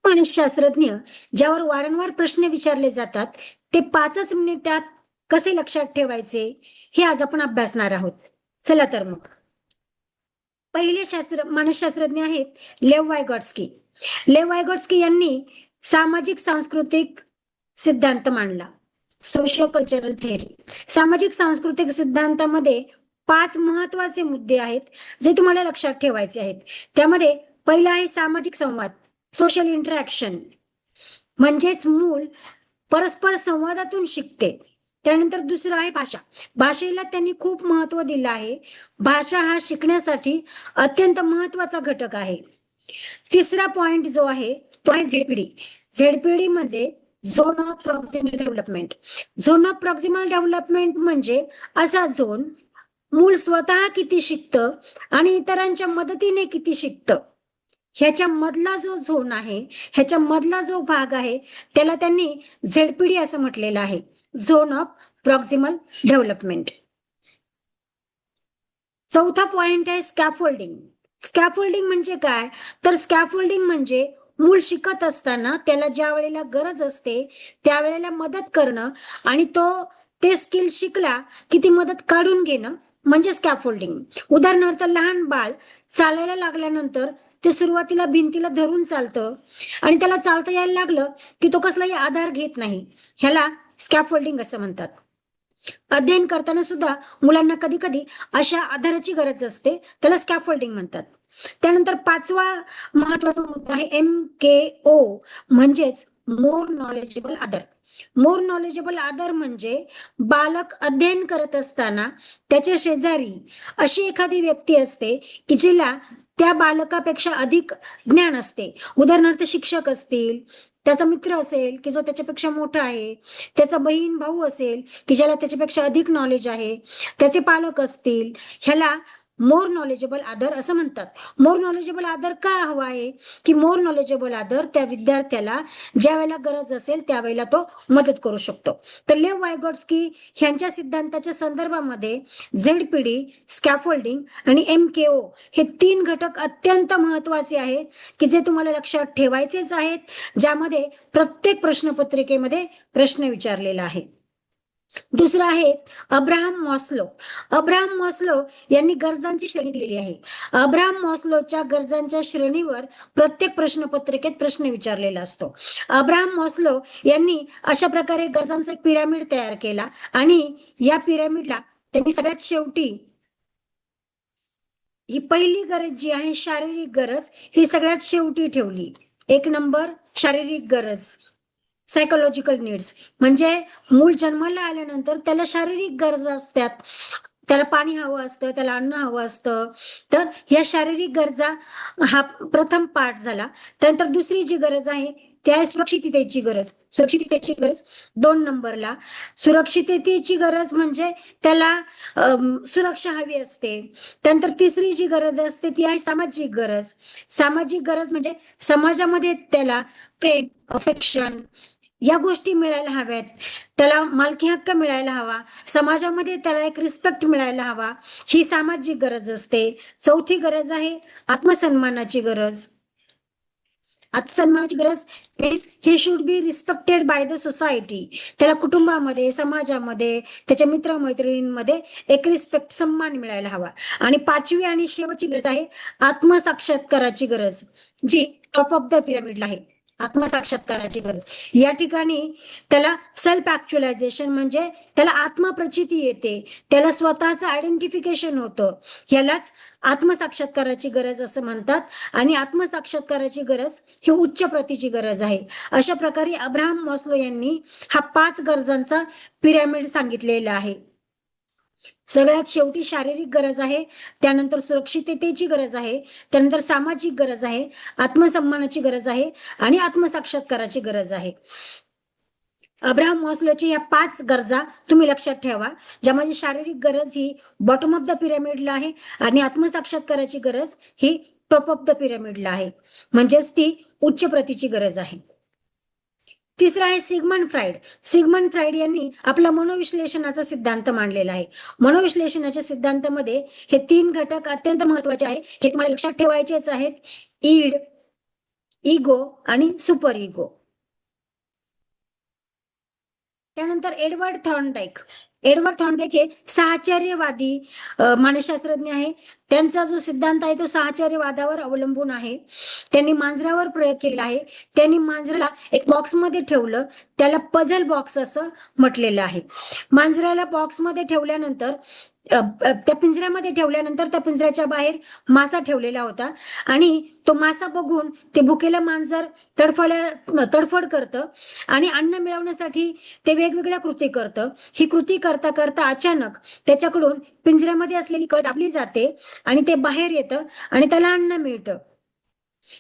मानसशास्त्रज्ञ ज्यावर वारंवार प्रश्न विचारले जातात, ते 5च मिनिटात कसे लक्षात ठेवायचे, हे आज आपण अभ्यासणार आहोत. चला तर मग. पहिले मानसशास्त्रज्ञ आहेत लेव वायगॉट्स्की. लेव वायगॉट्स्की यांनी सामाजिक सांस्कृतिक सिद्धांत मांडला. Socio cultural theory. सामाजिक सांस्कृतिक सिद्धांतामध्ये 5 महत्वाचे मुद्दे आहेत, जे तुम्हाला लक्षात ठेवायचे आहेत. त्यामध्ये पहिला आहे सामाजिक संवाद, सोशल इंटरॅक्शन. म्हणजेच मूल परस्पर संवादातून शिकते. त्यानंतर दुसरं आहे भाषा. भाषेला त्यांनी खूप महत्व दिलं आहे. भाषा हा शिकण्यासाठी अत्यंत महत्वाचा घटक आहे. तिसरा पॉइंट जो आहे तो आहे झेडपीडी. झेडपीडी म्हणजे zone of proximal development. Zone of proximal development म्हणजे असा झोन मूल स्वतः किती शिकतं आणि इतरांच्या मदतीने किती शिकतं, ह्याच्या मधला जो झोन आहे, ह्याच्या मधला जो भाग आहे, त्याला त्यांनी झेडपीडी असं म्हटलेलं आहे, झोन ऑफ प्रॉक्सिमल डेव्हलपमेंट. चौथा पॉइंट आहे स्कॅफोल्डिंग. स्कॅफोल्डिंग म्हणजे काय, तर स्कॅफोल्डिंग म्हणजे मूल शिकत असताना त्याला ज्या वेळेला गरज असते त्यावेळेला मदत करणं आणि ते स्किल शिकला की ती मदत काढून घेणं म्हणजे स्कॅफोल्डिंग. उदाहरणार्थ लहान बाळ चालायला लागल्यानंतर ते सुरुवातीला भिंतीला धरून चालतं आणि त्याला चालता यायला लागलं की तो कसलाही आधार घेत नाही, ह्याला स्कॅफोल्डिंग असं म्हणतात. अध्ययन करताना सुद्धा मुलांना कधी कधी अशा आधाराची गरज असते, त्याला स्कॅफोल्डिंग म्हणतात. त्यानंतर 5वा महत्वाचा मुद्दा आहे MKO म्हणजेच more knowledgeable other. More knowledgeable other म्हणजे बालक अध्ययन करत असताना त्याच्या शेजारी अशी एखादी व्यक्ती असते की जिला त्या बालकापेक्षा अधिक ज्ञान असते. उदाहरणार्थ शिक्षक असतील, त्याचा मित्र असेल की जो त्याच्यापेक्षा मोठा आहे, त्याचा बहीण भाऊ असेल की ज्याला त्याच्यापेक्षा अधिक नॉलेज आहे, त्याचे पालक असतील, ह्याला मोर नॉलेजेबल अदर असं म्हणतात. मोर नॉलेजेबल अदर का हवा आहे, की मोर नॉलेजेबल अदर त्या विद्यार्थ्याला ज्या वेळेला गरज असेल त्यावेळेला तो मदत करू शकतो. तर लेव वायगॉट्स्की ह्यांच्या सिद्धांताच्या संदर्भामध्ये झेडपीडी, स्कॅफोल्डिंग आणि MKO हे 3 घटक अत्यंत महत्वाचे आहेत, की जे तुम्हाला लक्षात ठेवायचेच आहेत, ज्यामध्ये प्रत्येक प्रश्नपत्रिकेमध्ये प्रश्न विचारलेला आहे. दुसरं आहे अब्राहम मॉस्लो. अब्राहम मॉस्लो यांनी गरजांची श्रेणी दिलेली आहे. अब्राहम मॉस्लोच्या गरजांच्या श्रेणीवर प्रत्येक प्रश्नपत्रिकेत प्रश्न विचारलेला असतो. अब्राहम मॉस्लो यांनी अशा प्रकारे गरजांचा एक पिरामिड तयार केला आणि या पिरामिडला त्यांनी सगळ्यात शेवटी ही पहिली गरज जी आहे शारीरिक गरज ही सगळ्यात शेवटी ठेवली. 1 नंबर शारीरिक गरज, सायकोलॉजिकल नीड्स. म्हणजे मूल जन्माला आल्यानंतर त्याला शारीरिक गरजा असतात, त्याला पाणी हवं असतं, त्याला अन्न हवं असतं. तर ह्या शारीरिक गरजा हा प्रथम पार्ट झाला. त्यानंतर दुसरी जी गरज आहे ती आहे सुरक्षिततेची गरज. सुरक्षिततेची गरज 2 नंबरला. सुरक्षिततेची गरज म्हणजे त्याला सुरक्षा हवी असते. त्यानंतर तिसरी जी गरज असते ती आहे सामाजिक गरज. सामाजिक गरज म्हणजे समाजामध्ये त्याला प्रेम, अफेक्शन या गोष्टी मिळायला हव्यात, त्याला मालकी हक्क मिळायला हवा, समाजामध्ये त्याला एक रिस्पेक्ट मिळायला हवा, ही सामाजिक गरज असते. चौथी गरज आहे आत्मसन्मानाची गरज. आत्मसन्मानाची गरज means he should be respected by the society. त्याला कुटुंबामध्ये, समाजामध्ये, त्याच्या मित्रमैत्रिणींमध्ये एक रिस्पेक्ट, सन्मान मिळायला हवा. आणि 5वी आणि शेवटची गरज आहे आत्मसाक्षात्काराची गरज, जी टॉप ऑफ द पिरामिडला आहे. आत्मसाक्षात्काराची गरज या ठिकाणी त्याला सेल्फ ऍक्च्युअलायझेशन म्हणजे त्याला आत्मप्रचिती येते, त्याला स्वतःचं आयडेंटिफिकेशन होतं, यालाच आत्मसाक्षात्काराची गरज असं म्हणतात. आणि आत्मसाक्षात्काराची गरज ही उच्च प्रतीची गरज आहे. अशा प्रकारे अब्राहम मॉस्लो यांनी हा 5 गरजांचा पिरॅमिड सांगितलेला आहे. सगळ्यात शेवटी शारीरिक गरज आहे, त्यानंतर सुरक्षिततेची गरज आहे, त्यानंतर सामाजिक गरज आहे, आत्मसन्मानाची गरज आहे आणि आत्मसाक्षात्काराची गरज आहे. अब्राहम मॉस्लोची या 5 गरजा तुम्ही लक्षात ठेवा, ज्यामध्ये शारीरिक गरज ही बॉटम ऑफ द पिरॅमिडला आहे आणि आत्मसाक्षात्काराची गरज ही टॉप ऑफ द पिरॅमिडला आहे, म्हणजेच ती उच्च प्रतीची गरज आहे. तिसरा आहे सिगमंड फ्राइड. सिगमंड फ्राइड यांनी आपला मनोविश्लेषणाचा सिद्धांत मांडलेला आहे. मनोविश्लेषणाच्या सिद्धांतामध्ये हे 3 घटक अत्यंत महत्वाचे आहेत, जे तुम्हाला लक्षात ठेवायचेच आहेत. ईड, इगो आणि सुपर इगो. त्यानंतर एडवर्ड थॉर्नडाईक हे साहचर्यवादी मानसशास्त्रज्ञ आहे. त्यांचा जो सिद्धांत आहे तो साहचर्यवादावर अवलंबून आहे. त्यांनी मांजरावर प्रयोग केला आहे. त्यांनी मांजराला एक बॉक्समध्ये ठेवलं, त्याला पझल बॉक्स असं म्हटलेलं आहे. मांजराला बॉक्समध्ये ठेवल्यानंतर त्या पिंजऱ्यामध्ये ठेवल्यानंतर त्या पिंजऱ्याच्या बाहेर मासा ठेवलेला होता आणि तो मासा बघून ते भुकेलं मांजर तडफड करतं आणि अन्न मिळवण्यासाठी ते वेगवेगळ्या कृती करतं. ही कृती करता करता अचानक त्याच्याकडून पिंजऱ्यामध्ये असलेली कळ दाबली जाते आणि ते बाहेर येतं आणि त्याला अन्न मिळतं.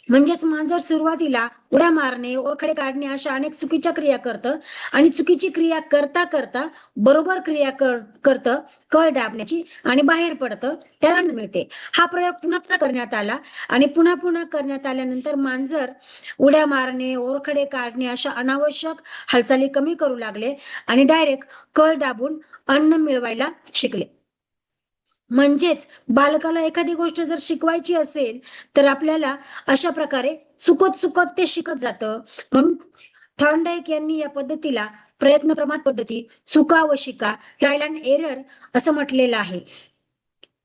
म्हणजेच मांजर सुरुवातीला उड्या मारणे, ओरखडे काढणे अशा अनेक चुकीच्या क्रिया करतं आणि चुकीची क्रिया करता करता बरोबर क्रिया करतं, कळ दाबण्याची, आणि बाहेर पडतं, त्याला अन्न मिळते. हा प्रयोग पुन्हा पुन्हा करण्यात आला आणि पुन्हा पुन्हा करण्यात आल्यानंतर मांजर उड्या मारणे, ओरखडे काढणे अशा अनावश्यक हालचाली कमी करू लागले आणि डायरेक्ट कळ दाबून अन्न मिळवायला शिकले. म्हणजेच बालकाला एखादी गोष्ट जर शिकवायची असेल तर आपल्याला अशा प्रकारे चुकत चुकत ते शिकत जातं. म्हणून थॉर्नडाईक यांनी या पद्धतीला प्रयत्न प्रमाण पद्धती, चुका व शिका, ट्रायल अँड एरर असं म्हटलेलं आहे.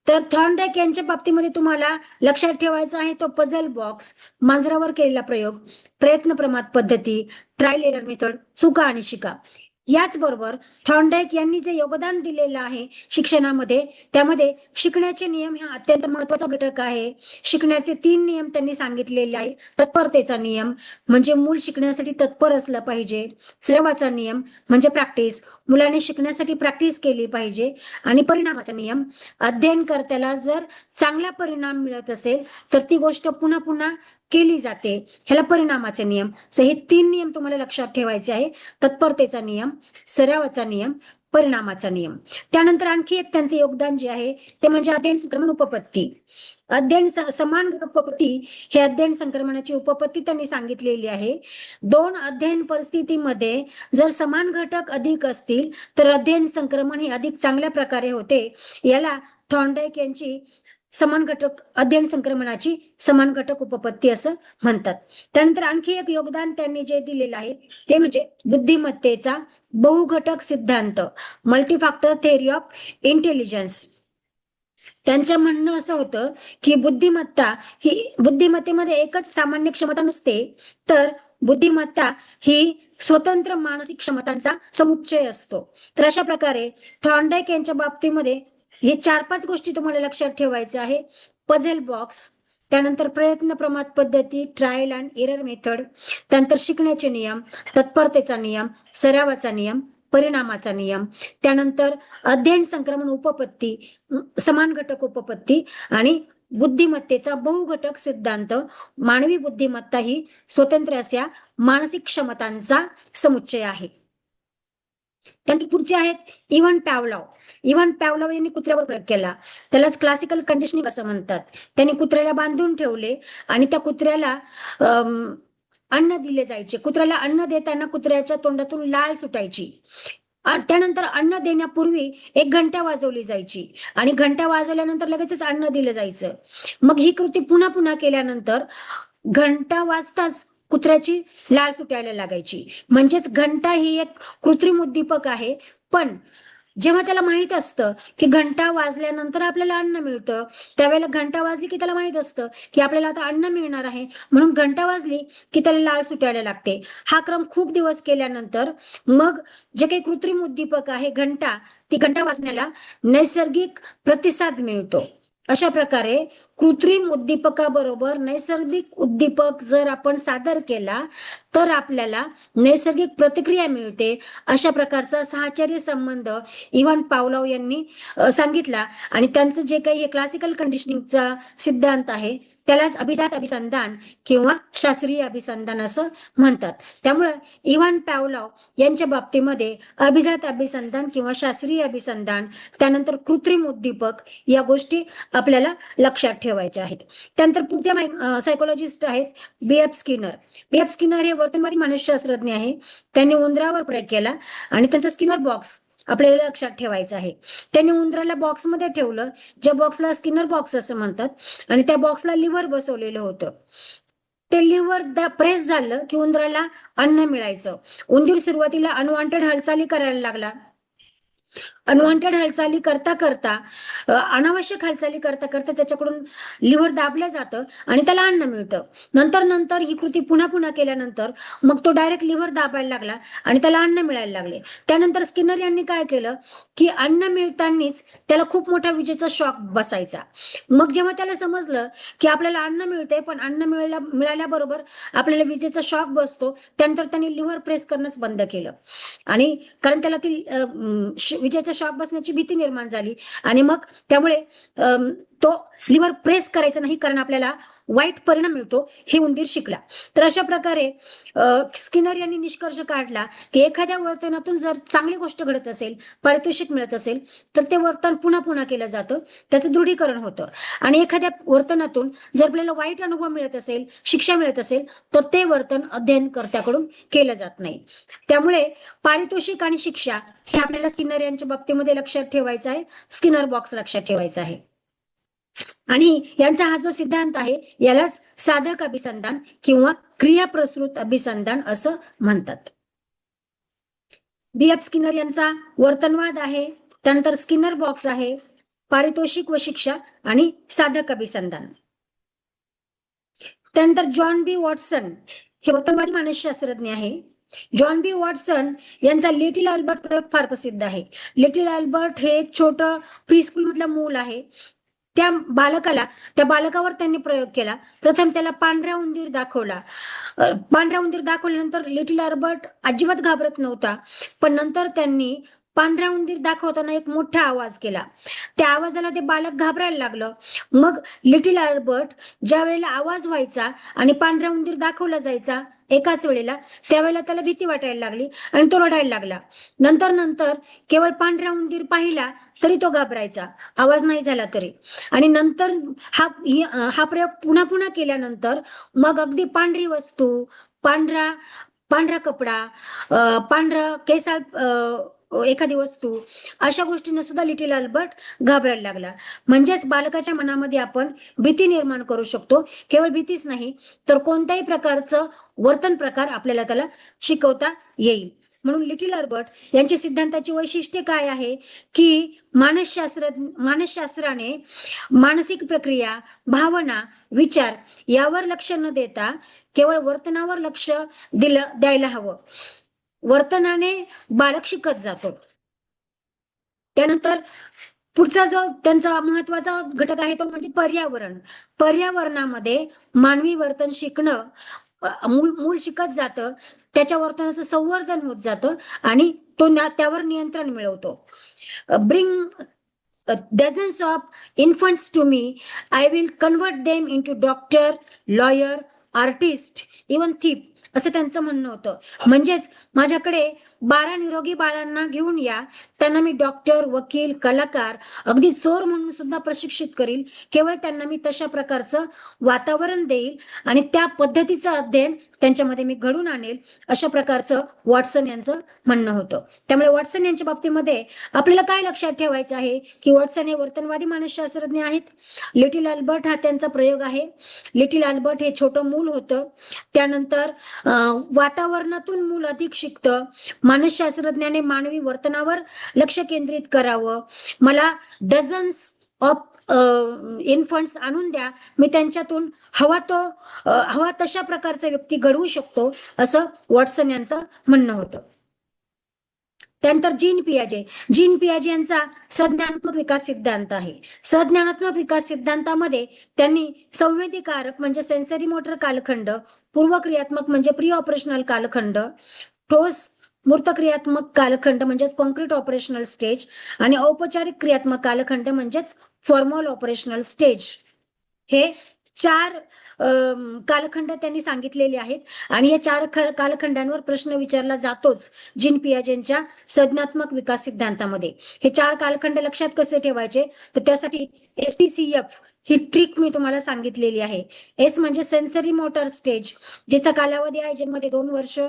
तर थॉर्नडाईक यांच्या बाबतीमध्ये तुम्हाला लक्षात ठेवायचा आहे तो पझल बॉक्स, मांजरावर केलेला प्रयोग, प्रयत्न प्रमाण पद्धती, ट्रायल एरर मेथड, चुका आणि शिका. याचबरोबर थॉर्नडाईक यांनी जे योगदान दिलेलं आहे शिक्षणामध्ये, त्यामध्ये शिकण्याचे नियम हा अत्यंत महत्वाचा घटक आहे. शिकण्याचे 3 नियम त्यांनी सांगितलेले आहे. तत्परतेचा नियम म्हणजे मूल शिकण्यासाठी तत्पर असलं पाहिजे. सरावाचा नियम म्हणजे प्रॅक्टिस, मुलाने शिकण्यासाठी प्रॅक्टिस केली पाहिजे. आणि परिणामाचा नियम, अध्ययन करत्याला जर चांगला परिणाम मिळत असेल तर ती गोष्ट पुन्हा पुन्हा केली जाते, ह्याला परिणामाचे नियम. हे 3 नियम तुम्हाला लक्षात ठेवायचे आहे. तत्परतेचा नियम, सरावाचा नियम, परिणामाचा नियम. त्यानंतर आणखी एक त्यांचे योगदान जे आहे ते म्हणजे अध्ययन संक्रमण उपपत्ती. समान उपपत्ती हे अध्ययन संक्रमणाची उपपत्ती त्यांनी सांगितलेली आहे. 2 अध्ययन परिस्थितीमध्ये जर समान घटक अधिक असतील तर अध्ययन संक्रमण हे अधिक चांगल्या प्रकारे होते. याला थॉर्नडाईक यांची अध्ययन संक्रमणाची समान घटक उपपत्ती असं म्हणतात. त्यानंतर आणखी एक योगदान त्यांनी जे दिलेलं आहे ते म्हणजे बुद्धिमत्तेचा बहुघटक सिद्धांत, मल्टीफॅक्टर थेअरी ऑफ इंटेलिजन्स. त्यांचं म्हणणं असं होतं की बुद्धिमत्तेमध्ये एकच सामान्य क्षमता नसते, तर बुद्धिमत्ता ही स्वतंत्र मानसिक क्षमतांचा समुच्चय असतो. तर अशा प्रकारे थॉर्नडाईक यांच्या बाबतीमध्ये हे 4-5 गोष्टी तुम्हाला लक्षात ठेवायच्या आहे. पझल बॉक्स, त्यानंतर प्रयत्न प्रमाण पद्धती, ट्रायल अँड एरर मेथड, त्यानंतर शिकण्याचे नियम, तत्परतेचा नियम, सरावाचा नियम, परिणामाचा नियम, त्यानंतर अध्ययन संक्रमण उपपत्ती, समान घटक उपपत्ती आणि बुद्धिमत्तेचा बहुघटक सिद्धांत. मानवी बुद्धिमत्ता ही स्वतंत्र अशा मानसिक क्षमतांचा समुच्चय आहे. त्यानंतर पुढचे आहेत इव्हन पॅवलॉव यांनी कुत्र्यावर प्रयोग केला. त्यालाच क्लासिकल कंडिशनिंग असं म्हणतात. त्यांनी कुत्र्याला बांधून ठेवले आणि त्या कुत्र्याला अन्न दिले जायचे. कुत्र्याला अन्न देताना कुत्र्याच्या तोंडातून लाळ सुटायची. त्यानंतर अन्न देण्यापूर्वी एक घंटा वाजवली जायची आणि घंटा वाजवल्यानंतर लगेचच अन्न दिलं जायचं. मग ही कृती पुन्हा पुन्हा केल्यानंतर घंटा वाजताच कुत्र्याची लाळ सुटायला लागायची. म्हणजेच घंटा ही एक कृत्रिम उद्दीपक आहे, पण जेव्हा त्याला माहित असतं की घंटा वाजल्यानंतर आपल्याला अन्न मिळतं, त्यावेळेला घंटा वाजली की त्याला माहित असतं की आपल्याला आता अन्न मिळणार आहे, म्हणून घंटा वाजली की त्याला लाळ सुटायला लागते. हा क्रम खूप दिवस केल्यानंतर मग जे काही कृत्रिम उद्दीपक आहे ती घंटा वाजण्याला नैसर्गिक प्रतिसाद मिळतो. अशा प्रकारे कृत्रिम उद्दीपकाबरोबर नैसर्गिक उद्दीपक जर आपण सादर केला तर आपल्याला नैसर्गिक प्रतिक्रिया मिळते. अशा प्रकारचा साहचर्य संबंध इव्हन पावलॉव यांनी सांगितला आणि त्यांचं जे काही हे क्लासिकल कंडिशनिंगचा सिद्धांत आहे त्यालाच अभिजात अभिसंधान किंवा शास्त्रीय अभिसंधान असं म्हणतात. त्यामुळे इव्हन पॅवलॉव यांच्या बाबतीमध्ये अभिजात अभिसंधान किंवा शास्त्रीय अभिसंधान, त्यानंतर कृत्रिम उद्दीपक या गोष्टी आपल्याला लक्षात ठेवायच्या आहेत. त्यानंतर पुढचे सायकोलॉजिस्ट आहेत B.F. स्किनर हे वर्तनवादी मानसशास्त्रज्ञ आहे. त्यांनी उंदरावर प्रयोग केला आणि त्यांचा स्किनर बॉक्स आपल्याला लक्षात ठेवायचं आहे. त्यांनी उंदराला बॉक्समध्ये ठेवलं, ज्या बॉक्सला स्किनर बॉक्स असं म्हणतात, आणि त्या बॉक्सला लिव्हर बसवलेलं होतं. ते लिव्हर प्रेस झालं की उंदराला अन्न मिळायचं. उंदीर सुरुवातीला अनवॉन्टेड हालचाली करायला लागला. अनवॉन्टेड हालचाली करता करता अनावश्यक हालचाली करता करता त्याच्याकडून लिव्हर दाबलं जातं आणि त्याला अन्न मिळतं. नंतर नंतर ही कृती पुन्हा पुन्हा केल्यानंतर मग तो डायरेक्ट लिव्हर दाबायला लागला आणि त्याला अन्न मिळायला लागले. त्यानंतर स्किनर यांनी काय केलं की अन्न मिळतानाच त्याला खूप मोठा विजेचा शॉक बसायचा. मग जेव्हा त्याला समजलं की आपल्याला अन्न मिळते पण अन्न मिळाल्याबरोबर आपल्याला विजेचा शॉक बसतो, त्यानंतर त्यांनी लिव्हर प्रेस करणंच बंद केलं. आणि कारण त्याला ती विजेचा शॉक बसण्याची भीती निर्माण झाली आणि मग त्यामुळे तो लिव्हर प्रेस करायचा नाही, कारण आपल्याला वाईट परिणाम मिळतो हे उंदीर शिकला. तर अशा प्रकारे स्किनर यांनी निष्कर्ष काढला की एखाद्या वर्तनातून जर चांगली गोष्ट घडत असेल, पारितोषिक मिळत असेल, तर ते वर्तन पुन्हा पुन्हा केलं जातं, त्याचं दृढीकरण होतं. आणि एखाद्या वर्तनातून जर आपल्याला वाईट अनुभव मिळत असेल, शिक्षा मिळत असेल, तर ते वर्तन अध्ययनकर्त्याकडून केलं जात नाही. त्यामुळे पारितोषिक आणि शिक्षा हे आपल्याला स्किनर यांच्या बाबतीमध्ये लक्षात ठेवायचं आहे, स्किनर बॉक्स लक्षात ठेवायचा आहे. आणि यांचा हा जो सिद्धांत आहे यालाच साधक अभिसंधान किंवा क्रियाप्रसृत अभिसंधान असं म्हणतात. बी.एफ. स्किनर यांचा वर्तनवाद आहे, त्यानंतर स्किनर बॉक्स आहे, पारितोषिक व शिक्षा आणि साधक अभिसंधान. त्यानंतर जॉन बी वॉटसन हे वर्तनवादी मानसशास्त्रज्ञ आहे. जॉन बी वॉटसन यांचा लिटिल अल्बर्ट प्रयोग फार प्रसिद्ध आहे. लिटिल अल्बर्ट हे एक छोटं प्रीस्कूल मधलं मूल आहे. त्या बालकावर त्यांनी प्रयोग केला. प्रथम त्याला पांढरा उंदीर दाखवला. पांढरा उंदीर दाखवल्यानंतर लिटिल अल्बर्ट अजिबात घाबरत नव्हता, पण नंतर त्यांनी पांढरा उंदीर दाखवताना एक मोठा आवाज केला. त्या आवाजाला ते बालक घाबरायला लागलं. मग लिटिल अल्बर्ट ज्या वेळेला आवाज व्हायचा आणि पांढरा उंदीर दाखवला जायचा एकाच वेळेला, त्यावेळेला त्याला भीती वाटायला लागली आणि तो रडायला लागला. नंतर नंतर केवळ पांढरा उंदीर पाहिला तरी तो घाबरायचा, आवाज नाही झाला तरी. आणि नंतर हा प्रयोग पुन्हा पुन्हा केल्यानंतर मग अगदी पांढरी वस्तू, पांढरा कपडा, पांढरा केसाळ एखादी वस्तू, अशा गोष्टींना सुद्धा लिटिल अल्बर्ट घाबरायला लागला. म्हणजेच बालकाच्या मनामध्ये आपण भीती निर्माण करू शकतो. केवळ भीतीच नाही तर कोणत्याही प्रकारचं वर्तन प्रकार आपल्याला त्याला शिकवता येईल. म्हणून लिटिल अल्बर्ट यांची सिद्धांताची वैशिष्ट्ये काय आहे की मानसशास्त्राने मानसिक प्रक्रिया, भावना, विचार यावर लक्ष न देता केवळ वर्तनावर लक्ष द्यायला हवं. वर्तनाने बालक शिकत जातो. त्यानंतर पुढचा जो त्यांचा महत्वाचा घटक आहे तो म्हणजे पर्यावरण. पर्यावरणामध्ये मानवी वर्तन शिकणं, मूल शिकत जातं, त्याच्या वर्तनाचं संवर्धन होत जातं आणि तो त्यावर नियंत्रण मिळवतो. Bring dozens of infants to me, I will convert them into doctor, lawyer, artist, even thief, असं त्यांचं म्हणणं होतं. म्हणजेच माझ्याकडे 12 निरोगी बाळांना घेऊन या, त्यांना मी डॉक्टर, वकील, कलाकार, अगदी चोर म्हणून सुद्धा प्रशिक्षित करील. केवळ त्यांना मी तशा प्रकारचं वातावरण देईल आणि त्या पद्धतीचं अध्ययन त्यांच्यामध्ये मी घडून आणेल, अशा प्रकारचं वॉटसन यांचं म्हणणं होतं. त्यामुळे वॉटसन यांच्या बाबतीमध्ये आपल्याला काय लक्षात ठेवायचं आहे की वॉटसन हे वर्तनवादी मानसशास्त्रज्ञ आहेत. लिटिल अल्बर्ट हा त्यांचा प्रयोग आहे. लिटिल अल्बर्ट हे छोटं मूल होतं. त्यानंतर वातावरणातून मूल अधिक शिकतं. मानसशास्त्रज्ञाने मानवी वर्तनावर लक्ष केंद्रित करावं. मला डझन्स ऑफ इन्फंट्स आणून द्या, मी त्यांच्यातून हवा तशा प्रकारचा व्यक्ती घडवू शकतो, असं वॉटसन यांचं म्हणणं होतं. त्यानंतर जीन पियाजे यांचा संज्ञानात्मक विकास सिद्धांत आहे. संज्ञानात्मक विकास सिद्धांतामध्ये त्यांनी संवेदीकारक म्हणजे सेन्सरी मोटर कालखंड, पूर्वक्रियात्मक म्हणजे प्री ऑपरेशनल कालखंड, ठोस मूर्त क्रियात्मक कालखंड म्हणजेच कॉन्क्रीट ऑपरेशनल स्टेज आणि औपचारिक क्रियात्मक कालखंड म्हणजेच फॉर्मल ऑपरेशनल स्टेज, हे 4 कालखंड त्यांनी सांगितलेले आहेत. आणि या 4 कालखंडांवर प्रश्न विचारला जातोच जीन पियाजेंच्या संज्ञानात्मक विकास सिद्धांतामध्ये. हे 4 कालखंड लक्षात कसे ठेवायचे, तर त्यासाठी SPCF ही ट्रिक मी तुम्हाला सांगितलेली आहे. एस म्हणजे सेन्सरी मोटर स्टेज, जिचा कालावधी आहे जन्म ते 2 वर्ष.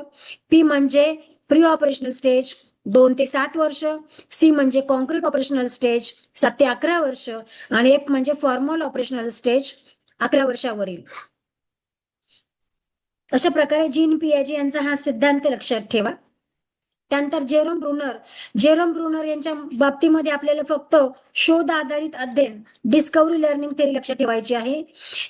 पी म्हणजे प्री ऑपरेशनल स्टेज 2 ते 7 वर्ष. सी म्हणजे कॉन्क्रीट ऑपरेशनल स्टेज 7 ते 11 वर्ष. आणि एफ म्हणजे फॉर्मल ऑपरेशनल स्टेज 11 वर्षावरील. अशा प्रकारे जीन पियाजे यांचा हा सिद्धांत लक्षात ठेवा. त्यानंतर जेरोम ब्रुनर यांच्या बाबतीमध्ये आपल्याला फक्त शोध आधारित अध्ययन, डिस्कव्हरी लर्निंग थेरी लक्षात ठेवायची आहे.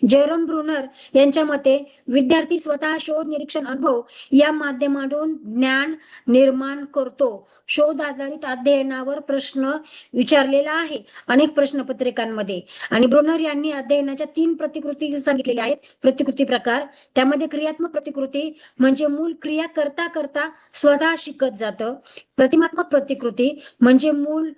जेरोम ब्रुनर यांच्या मते विद्यार्थी स्वतः शोध, निरीक्षण, अनुभव या माध्यमातून ज्ञान निर्माण करतो. शोध आधारित अध्ययनावर प्रश्न विचारलेला आहे अनेक प्रश्नपत्रिकांमध्ये. आणि ब्रुनर यांनी अध्ययनाच्या 3 प्रतिकृती सांगितलेल्या आहेत, प्रतिकृती प्रकार. त्यामध्ये क्रियात्मक प्रतिकृती म्हणजे मूल क्रिया करता करता स्वतः शिकत जातं. प्रतिमात्मक प्रतिकृती म्हणजे मूल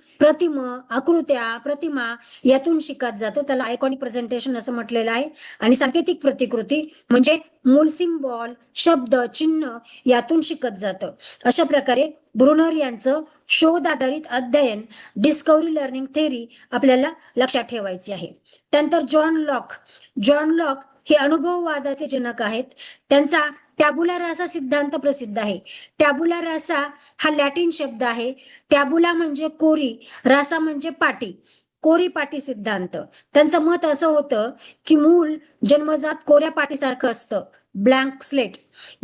आकृत्या, प्रतिमा यातून शिकत जातं, त्याला आयकॉनिक प्रेझेंटेशन असं म्हटलेलं आहे. आणि सांकेतिक प्रतिकृती म्हणजे मूल सिम्बॉल, शब्द, चिन्ह यातून शिकत जातं. अशा प्रकारे ब्रुनर यांचं शोध आधारित अध्ययन, डिस्कव्हरी लर्निंग थेरी आपल्याला लक्षात ठेवायची आहे. त्यानंतर जॉन लॉक हे अनुभववादाचे जनक आहेत. त्यांचा टॅबुला रासा सिद्धांत प्रसिद्ध आहे. टॅबुला रासा हा लॅटिन शब्द आहे. टॅबुला म्हणजे कोरी, रासा म्हणजे पाटी, कोरी पाटी सिद्धांत. त्यांचं मत असं होतं की मूल जन्मजात कोऱ्या पाटीसारखं असतं, ब्लँक स्लेट.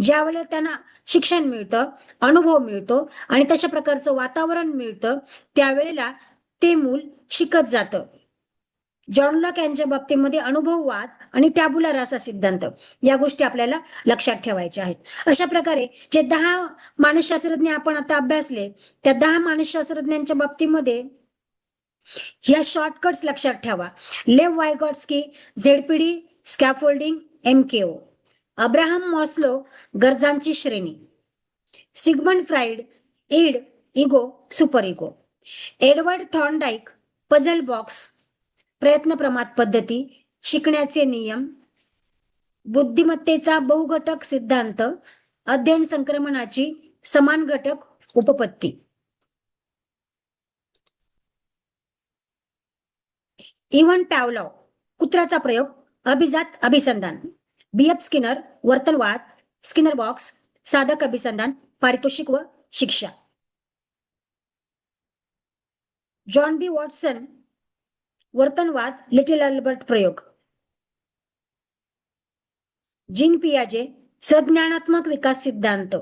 ज्या वेळेला त्यांना शिक्षण मिळतं, अनुभव मिळतो आणि तशा प्रकारचं वातावरण मिळतं, त्यावेळेला ते मूल शिकत जातं. जॉन लॉक यांच्या बाबतीमध्ये अनुभववाद आणि टॅबुला रासा सिद्धांत या गोष्टी आपल्याला लक्षात ठेवायच्या आहेत. अशा प्रकारे जे 10 मानसशास्त्रज्ञ आपण आता अभ्यासले, त्या 10 मानसशास्त्रज्ञांच्या बाबतीमध्ये ह्या शॉर्टकट्स लक्षात ठेवा. Lev Vygotsky, ZPD, scaffolding, MKO. Abraham Maslow, गरजांची श्रेणी. Sigmund Freud, id, ego, super ego. Edward Thorndike, puzzle box, प्रयत्न प्रमाद पद्धती, शिकण्याचे नियम, बुद्धिमत्तेचा बहुघटक सिद्धांत, अध्ययन संक्रमणाची समान घटक उपपत्ती. इव्हन पॅवलॉव, कुत्र्याचा प्रयोग, अभिजात अभिसंधान. BF स्किनर, वर्तनवाद, स्किनर बॉक्स, साधक अभिसंधान, पारितोषिक व शिक्षा. John B. वॉटसन, वर्तनवाद, लिटिल अल्बर्ट प्रयोग. जीन पियाजे, संज्ञानात्मक विकास सिद्धांत.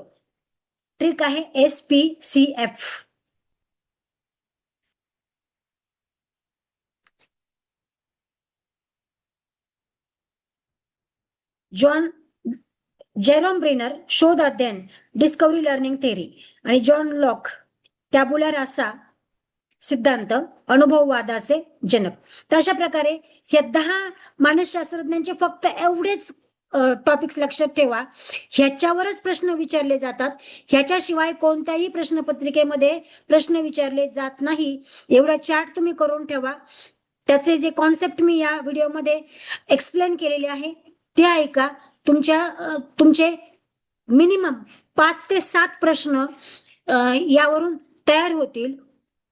ट्रिक आहे SPCF. जेरोम ब्रुनर, शोध अध्ययन, डिस्कव्हरी लर्निंग थेरी. आणि जॉन लॉक, टॅबुला रासा सिद्धांत, अनुभववादाचे जनक. तर अशा प्रकारे या 10 मानसशास्त्रज्ञांचे फक्त एवढेच टॉपिक्स लक्षात ठेवा. ह्याच्यावरच प्रश्न विचारले जातात. ह्याच्याशिवाय कोणत्याही प्रश्नपत्रिकेमध्ये प्रश्न विचारले जात नाही. एवढा चार्ट तुम्ही करून ठेवा. त्याचे जे कॉन्सेप्ट मी या व्हिडिओमध्ये एक्सप्लेन केलेले आहे ते ऐका. तुमचे मिनिमम 5 ते 7 प्रश्न यावरून तयार होतील.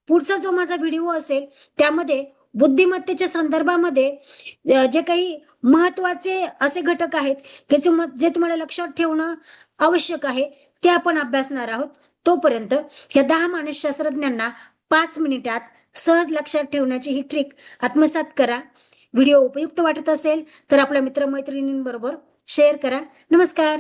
पुढचा जो माझा व्हिडिओ असेल त्यामध्ये बुद्धिमत्तेच्या संदर्भामध्ये जे काही महत्वाचे असे घटक आहेत जे तुम्हाला लक्षात ठेवणं आवश्यक आहे ते आपण अभ्यासणार आहोत. तोपर्यंत या 10 मानसशास्त्रज्ञांना 5 मिनिटात सहज लक्षात ठेवण्याची ही ट्रिक आत्मसात करा. व्हिडिओ उपयुक्त वाटत असेल तर आपल्या मित्रमैत्रिणींबरोबर शेअर करा. नमस्कार.